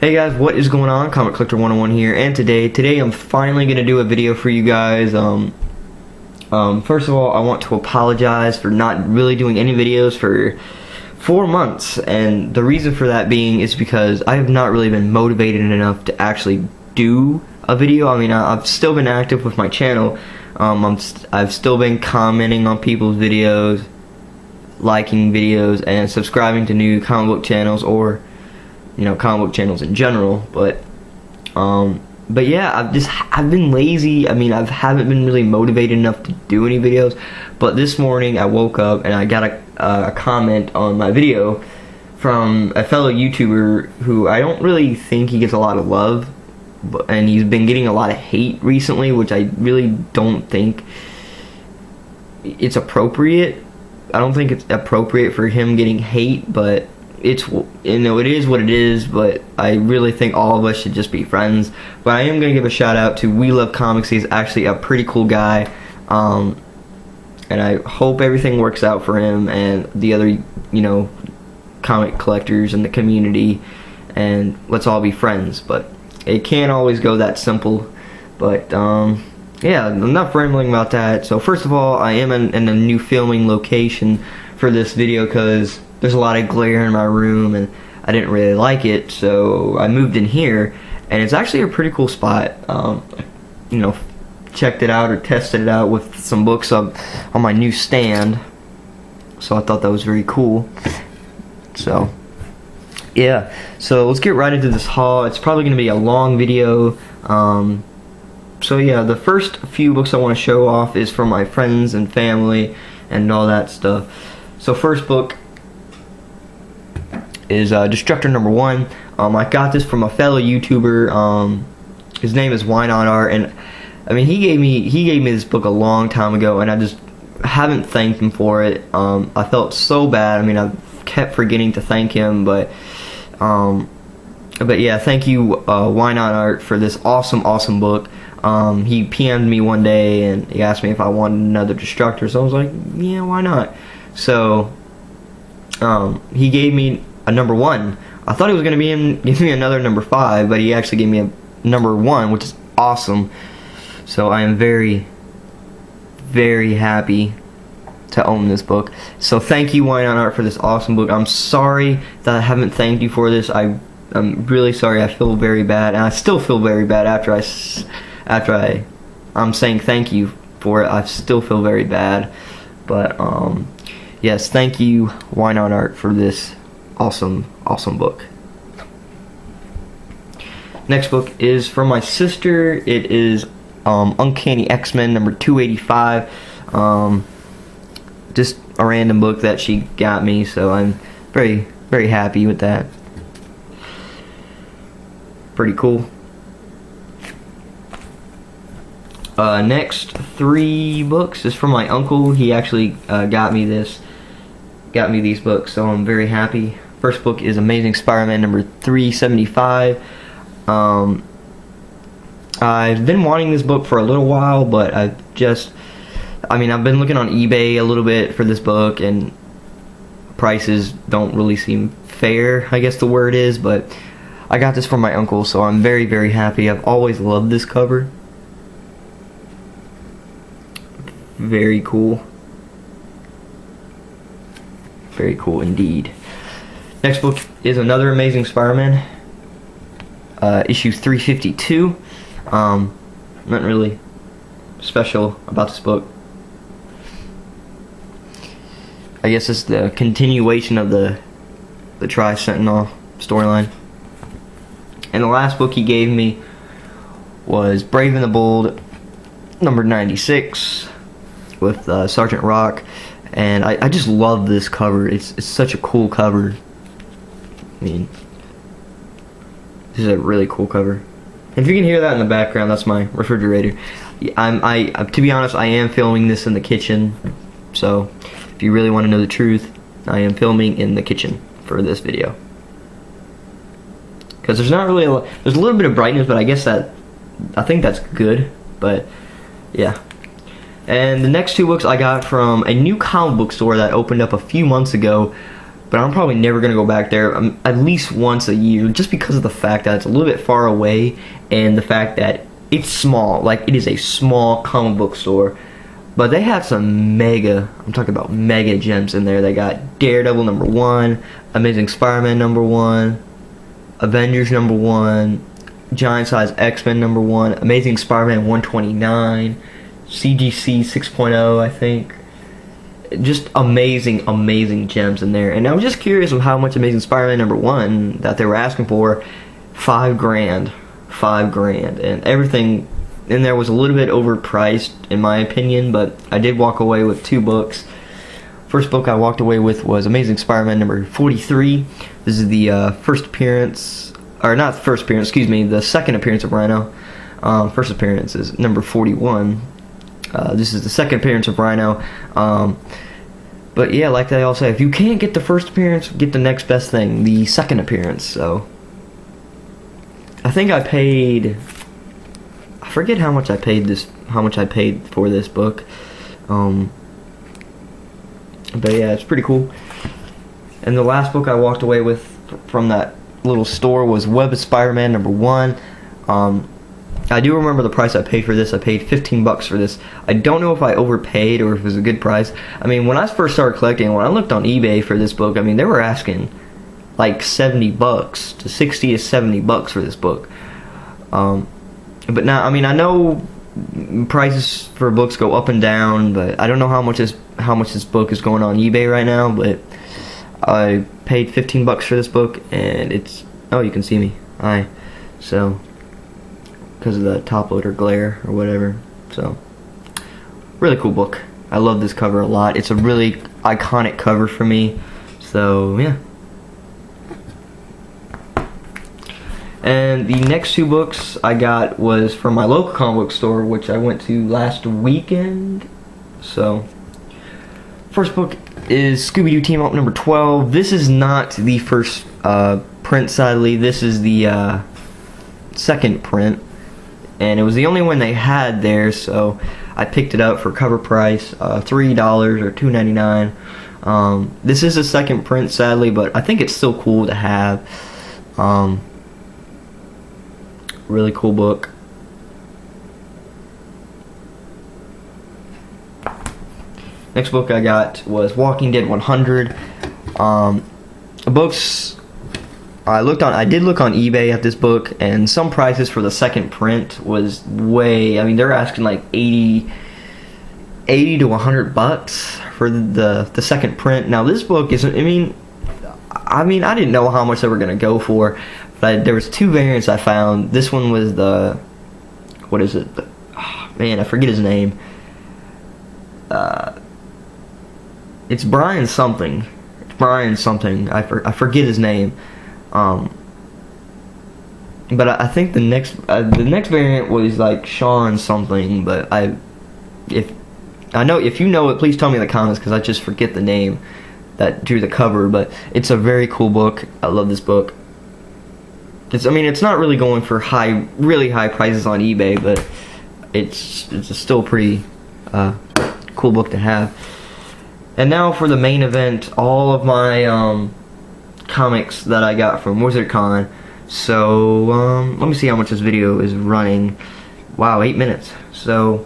Hey guys, what is going on? Comic Collector 101 here, and today I'm finally gonna do a video for you guys. First of all, I want to apologize for not really doing any videos for 4 months, and the reason for that being is because I have not really been motivated enough to actually do a video. I mean, I've still been active with my channel. I've still been commenting on people's videos, liking videos, and subscribing to new comic book channels or comic book channels in general, but yeah, I've been lazy. I mean, I haven't been really motivated enough to do any videos. But this morning I woke up and I got a comment on my video from a fellow YouTuber who I don't really think he gets a lot of love, and he's been getting a lot of hate recently, which I really don't think it's appropriate. I don't think it's appropriate for him getting hate, but it is what it is. But I really think all of us should just be friends. But I am gonna give a shout out to We Love Comics. He's actually a pretty cool guy, and I hope everything works out for him and the other comic collectors in the community, and let's all be friends. But it can't always go that simple. But yeah, enough rambling about that. So first of all, I am in a new filming location for this video because there's a lot of glare in my room and I didn't really like it, so I moved in here, and it's actually a pretty cool spot. Checked it out or tested it out with some books on my new stand, so I thought that was very cool. So yeah, so let's get right into this haul. It's probably going to be a long video. So yeah, the first few books I want to show off is from my friends and family and all that stuff. So first book is Destructor #1. I got this from a fellow YouTuber. His name is Why Not Art, and I mean, he gave me this book a long time ago, and I just haven't thanked him for it. I felt so bad. I mean, I've kept forgetting to thank him, but yeah, thank you, Why Not Art, for this awesome book. He PM'd me one day and he asked me if I wanted another Destructor, so I was like, yeah, why not? So he gave me a #1. I thought he was going to give me another #5, but he actually gave me a #1, which is awesome. So I am very, very happy to own this book. So thank you, Why Not Art, for this awesome book. I'm sorry that I haven't thanked you for this. I'm really sorry. I feel very bad, and I still feel very bad after I'm saying thank you for it. I still feel very bad. But yes, thank you, Why Not Art, for this awesome book. Next book is from my sister. It is Uncanny X-Men #285. Just a random book that she got me, so I'm very, very happy with that. Pretty cool. Next 3 books is from my uncle. He actually got me these books, so I'm very happy. First book is Amazing Spider-Man #375. I've been wanting this book for a little while, but I've been looking on eBay a little bit for this book, and prices don't really seem fair, I guess the word is, but I got this from my uncle, so I'm very, very happy. I've always loved this cover. Very cool. Very cool indeed. Next book is another Amazing Spider-Man, issue 352. Nothing really special about this book. I guess it's the continuation of the Tri-Sentinel storyline. And the last book he gave me was Brave and the Bold #96 with Sergeant Rock, and I just love this cover. It's such a cool cover. I mean, this is a really cool cover. If you can hear that in the background, that's my refrigerator. To be honest, I am filming this in the kitchen, so if you really want to know the truth, I am filming in the kitchen for this video. Because there's not really there's a little bit of brightness, but I think that's good. But yeah. And the next 2 books I got from a new comic book store that opened up a few months ago but I'm probably never gonna go back there at least once a year, just because of the fact that it's a little bit far away, and the fact that it's small. Like, it is a small comic book store, but they have some mega, I'm talking about mega gems in there. They got Daredevil #1, Amazing Spider-Man #1, Avengers #1, Giant Size X-Men #1, Amazing Spider-Man 129, CGC 6.0, I think. Just amazing gems in there. And I was just curious of how much Amazing Spider-Man #1 that they were asking for. $5,000, and everything in there was a little bit overpriced in my opinion, but I did walk away with 2 books. First book I walked away with was Amazing Spider-Man #43. This is the first appearance, or not first appearance, excuse me, the second appearance of Rhino. First appearance is #41. This is the second appearance of Rhino. But yeah, like they all say, if you can't get the first appearance, get the next best thing, the second appearance. So I think I paid, I forget how much I paid for this book. But yeah, it's pretty cool. And the last book I walked away with from that little store was Web of Spider-Man #1. I do remember the price I paid for this. I paid $15 for this. I don't know if I overpaid or if it was a good price. I mean, when I first started collecting, when I looked on eBay for this book, I mean, they were asking like $70 to $60 to $70 for this book. But now, I mean, I know prices for books go up and down, but I don't know how much this book is going on eBay right now. But I paid $15 for this book, and it's, oh, you can see me. So because of the top loader glare or whatever. So really cool book. I love this cover a lot. It's a really iconic cover for me. So yeah. And the next 2 books I got was from my local comic book store, which I went to last weekend. So first book is Scooby-Doo Team Up #12. This is not the first print, sadly. This is the second print, and it was the only one they had there, so I picked it up for cover price, $3 or $2.99. This is a second print, sadly, but I think it's still cool to have. Really cool book. Next book I got was Walking Dead 100. Books, I did look on eBay at this book, and some prices for the second print was way, I mean, they're asking like 80 to $100 for the second print. Now this book is, I mean, I didn't know how much they were gonna go for, but there was 2 variants I found. This one was the, what is it? Oh, man, I forget his name. It's Brian something. I forget his name. But I think the next variant was like Sean something. But if you know it, please tell me in the comments, because I just forget the name that drew the cover. But it's a very cool book. I love this book. It's not really going for really high prices on eBay, but it's still pretty cool book to have. And now for the main event, all of my comics that I got from WizardCon. So let me see how much this video is running. Wow, 8 minutes. So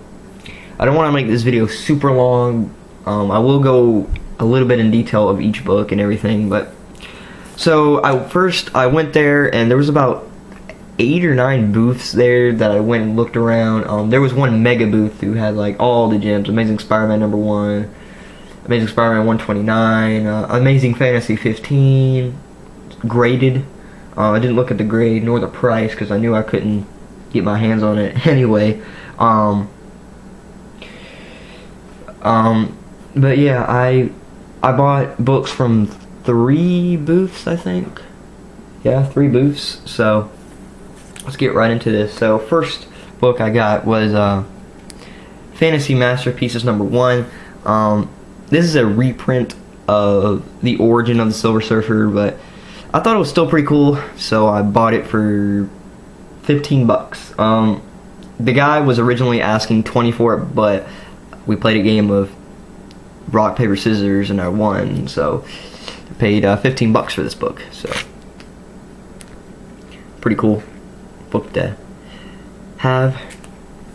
I don't want to make this video super long. I will go a little bit in detail of each book and everything, but so I went there, and there was about 8 or 9 booths there that I went and looked around. There was one mega booth who had like all the gems: Amazing Spider-Man #1, Amazing Spider-Man 129, Amazing Fantasy 15, graded. I didn't look at the grade nor the price because I knew I couldn't get my hands on it anyway. But yeah, I bought books from 3 booths, I think. Yeah, 3 booths. So let's get right into this. So first book I got was Fantasy Masterpieces #1. This is a reprint of the origin of the Silver Surfer, but I thought it was still pretty cool, so I bought it for $15. The guy was originally asking $20 for it, but we played a game of rock, paper, scissors, and I won, so paid 15 bucks for this book, so pretty cool book to have.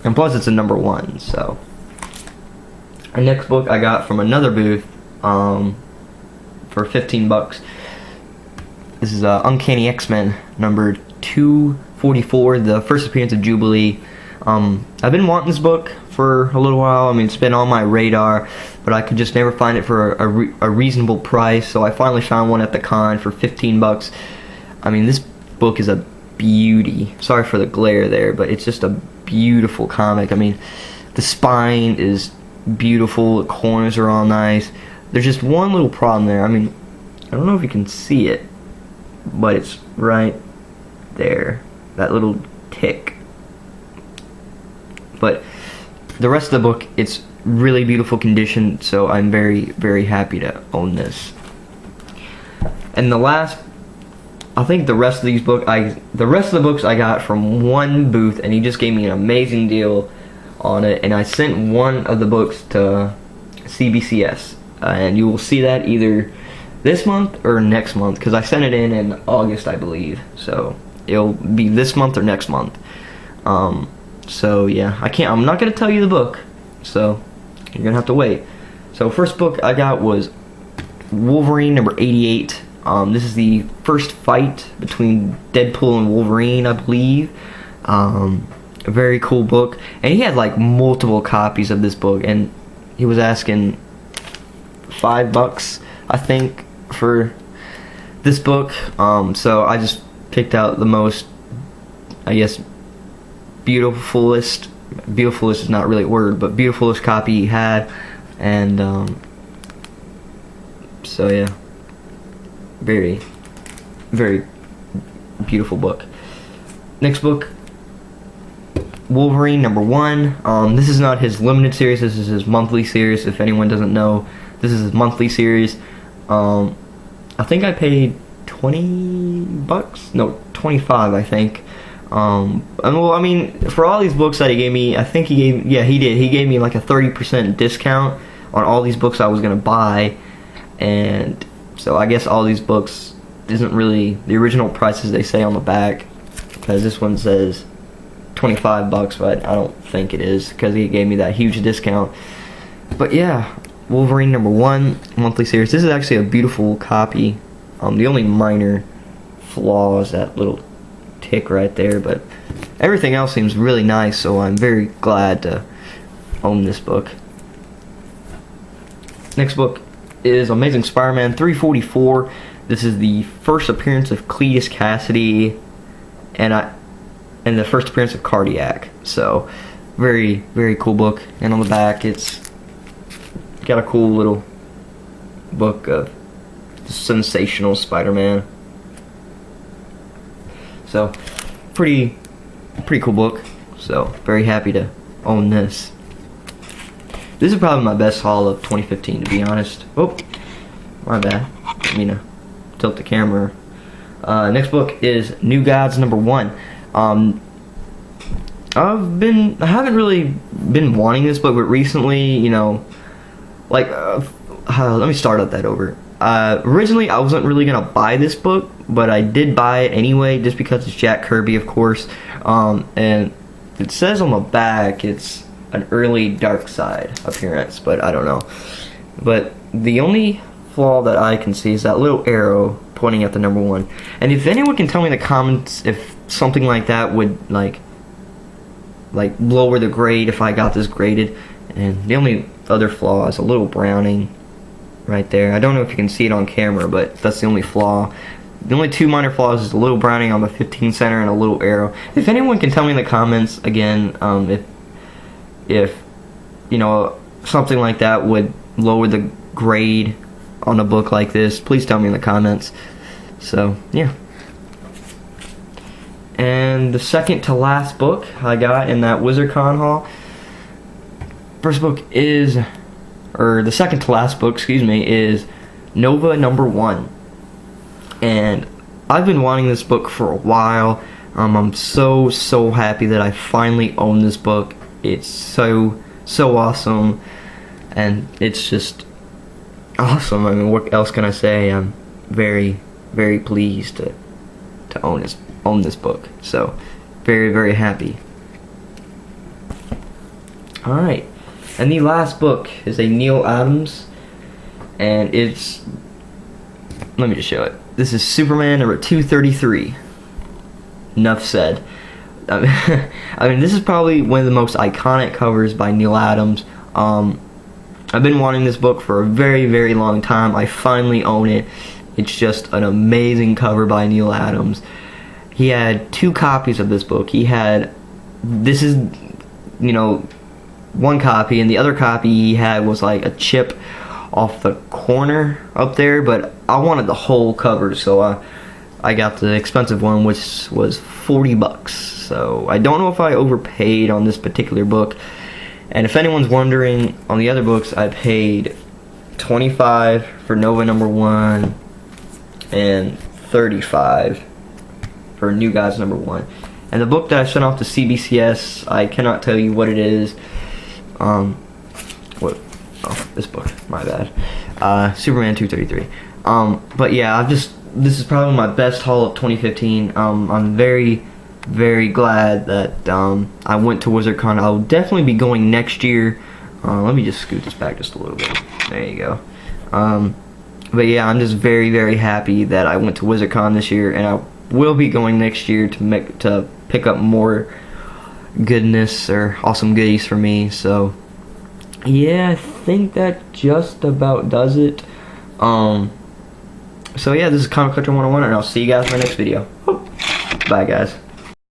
And plus it's a #1, so. Our next book I got from another booth for 15 bucks. This is Uncanny X-Men number 244, the first appearance of Jubilee. I've been wanting this book for a little while. I mean, it's been on my radar, but I could just never find it for a reasonable price, so I finally found one at the con for 15 bucks. I mean, this book is a beauty. Sorry for the glare there, but it's just a beautiful comic. I mean, the spine is beautiful, the corners are all nice. There's just one little problem there. I mean, I don't know if you can see it, but it's right there, that little tick. But the rest of the book, it's really beautiful condition, so I'm very, very happy to own this. And I think the rest of the books I got from one booth, and he just gave me an amazing deal on it, and I sent one of the books to CBCS, and you will see that either this month or next month, because I sent it in August, I believe, so it'll be this month or next month. So yeah, I'm not gonna tell you the book, so you're gonna have to wait. So first book I got was Wolverine number 88. This is the first fight between Deadpool and Wolverine, I believe. A very cool book, and he had like multiple copies of this book, and he was asking $5, I think, for this book. So I just picked out the most, I guess, beautifulest is not really a word, but beautifulest copy he had, and so yeah, very, very beautiful book. Next book, Wolverine number 1. This is not his limited series, this is his monthly series. If anyone doesn't know, this is his monthly series. I think I paid 20 bucks, no, 25, I think. And well, I mean, for all these books that he gave me, I think he gave me like a 30% discount on all these books I was gonna buy, and so I guess all these books isn't really the original prices they say on the back, because this one says 25 bucks, but I don't think it is, because he gave me that huge discount. But yeah, Wolverine number 1 monthly series. This is actually a beautiful copy. The only minor flaw is that little tick right there, but everything else seems really nice, so I'm very glad to own this book. Next book is Amazing Spider-Man 344. This is the first appearance of Cletus Cassidy, and the first appearance of Cardiac. So very, very cool book. And on the back, it's got a cool little book of sensational Spider-Man. So pretty cool book. So very happy to own this. This is probably my best haul of 2015, to be honest. Oh, my bad. I mean to tilt the camera. Next book is New Gods number 1. I haven't really been wanting this book, but recently, you know, like, let me start up that over. Originally, I wasn't really gonna buy this book, but I did buy it anyway, just because it's Jack Kirby, of course. And it says on the back it's an early Darkseid appearance, but I don't know. But the only flaw that I can see is that little arrow pointing at the number 1. And if anyone can tell me in the comments if something like that would like lower the grade if I got this graded. And the only other flaw is a little browning right there. I don't know if you can see it on camera, but that's the only flaw. The only 2 minor flaws is a little browning on the 15 center and a little arrow. If anyone can tell me in the comments again, if you know, something like that would lower the grade on a book like this, please tell me in the comments. So yeah. And the second to last book I got in that WizardCon haul, the second to last book, excuse me, is Nova number 1. And I've been wanting this book for a while. I'm so happy that I finally own this book. It's so awesome, and it's just awesome. I mean, what else can I say? very, very pleased to own this book. So, very, very happy. All right, and the last book is a Neal Adams, and it's, let me just show it. This is Superman number 233. Enough said. I mean, this is probably one of the most iconic covers by Neal Adams. I've been wanting this book for a very, very long time. I finally own it. It's just an amazing cover by Neal Adams. He had 2 copies of this book. He had, this is, you know, one copy, and the other copy he had was like a chip off the corner up there, but I wanted the whole cover, so I got the expensive one, which was $40. So I don't know if I overpaid on this particular book. And if anyone's wondering, on the other books I paid $25 for Nova number 1 and $35 for New Gods number 1. And the book that I sent off to CBCS, I cannot tell you what it is. This book, my bad. Superman 233. But yeah, this is probably my best haul of 2015. I'm very, very glad that I went to WizardCon. I'll definitely be going next year. Let me just scoot this back just a little bit. There you go. But yeah, I'm just very, very happy that I went to WizardCon this year, and I will be going next year to pick up more goodness or awesome goodies for me. So yeah, I think that just about does it. So yeah, this is Comic Collector 101, and I'll see you guys in my next video. Bye guys.